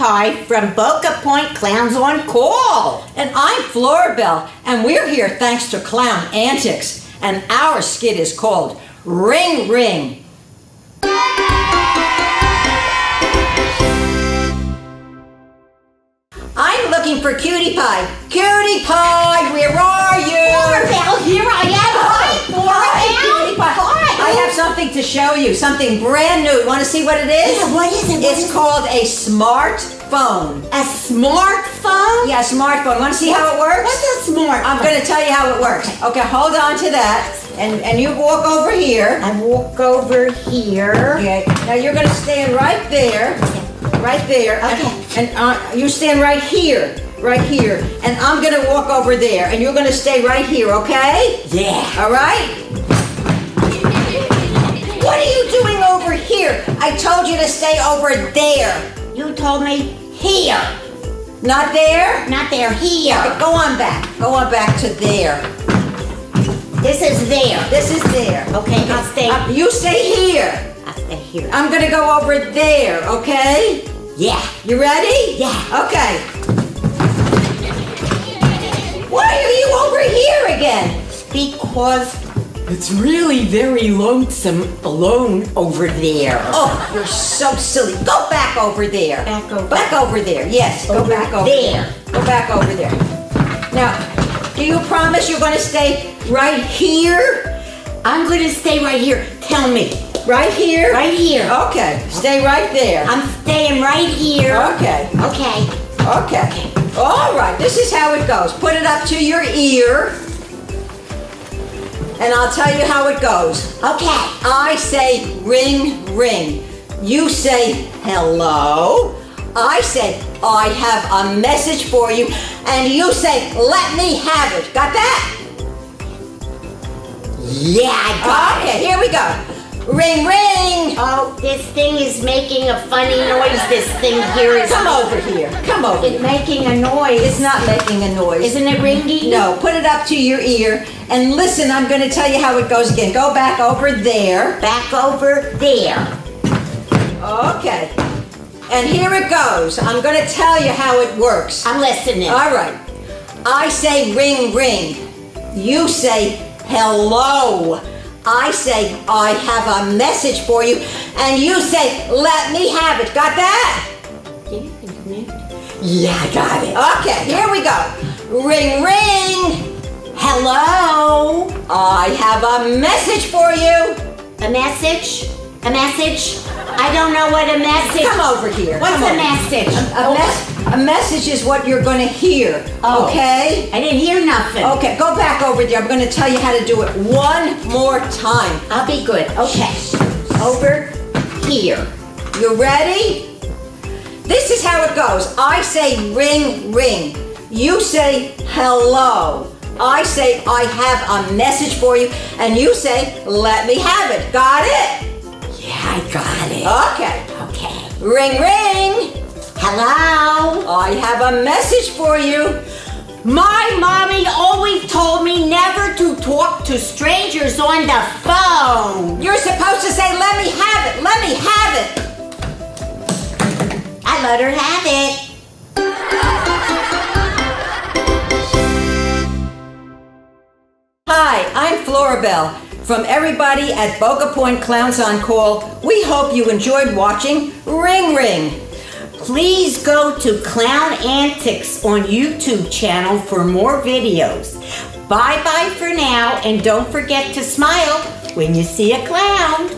Pie from Boca Point Clowns on Call. And I'm Florabelle, and we're here thanks to Clown Antics, and our skit is called Ring Ring. I'm looking for Cutie Pie. Cutie Pie, where are you? Florabelle, here I am. Hi, Florabelle. Cutie Pie. Hi. I have something to show you, something brand new. Want to see what it is? Yeah, what is it? It's called a smartphone. A smartphone? Yeah, smartphone. Want to see how it works? What's a smartphone? I'm going to tell you how it works. Okay, hold on to that. And you walk over here. I walk over here. Okay. Now you're going to stand right there. Right there. Okay. And you stand right here. Right here. And I'm going to walk over there. And you're going to stay right here, okay? Yeah. All right? What are you doing over here? I told you to stay over there. You told me here. Not there? Not there, here. Okay, go on back. Go on back to there. This is there. This is there. Okay, I'll stay. You stay here. I'll stay here. I'm gonna go over there, okay? Yeah. You ready? Yeah. Okay. Why are you over here again? Because it's really very lonesome alone over there. Oh, you're so silly. Go back over there. Back over. Back over there. Yes, go Over back over there. Go back over there. Now, do you promise you're gonna stay right here? I'm going to stay right here. Tell me. Right here? Right here. Okay, stay right there. I'm staying right here. Okay. Okay. Okay. All right, this is how it goes. Put it up to your ear, and I'll tell you how it goes. Okay. I say ring, ring. You say hello. I say I have a message for you, and you say let me have it. Got that? Yeah, I got Okay, it. here we go. Ring, ring. Oh, this thing is making a funny noise. This thing here is. Come over here. Come over It's here. making a noise. It's not making a noise. Isn't it ringing? No, put it up to your ear and listen. I'm going to tell you how it goes again. Go back over there. Back over there. Okay. And here it goes. I'm going to tell you how it works. I'm listening. All right. I say ring, ring. You say hello. I say I have a message for you. And you say let me have it. Got that? Yeah, I got it. Okay, here we go. Ring, ring. Hello. I have a message for you. A message? A message? I don't know what a message. Come over here. What's Come a over. message? A message is what you're going to hear. Oh. Okay? I didn't hear nothing. Okay, go back over there. I'm going to tell you how to do it one more time. I'll be good. Okay. Over here. You ready? This is how it goes. I say ring, ring. You say hello. I say I have a message for you. And you say let me have it. Got it? Yeah, I got it. Okay. Okay. Ring, ring. Hello. I have a message for you. My mommy always told me never to talk to strangers on the phone. You're supposed to say let me have it. Let me have it. I let her have it. Hi, I'm Florabelle. From everybody at Boca Point Clowns on Call, we hope you enjoyed watching Ring Ring. Please go to Clown Antics on YouTube channel for more videos. Bye-bye for now, and don't forget to smile when you see a clown.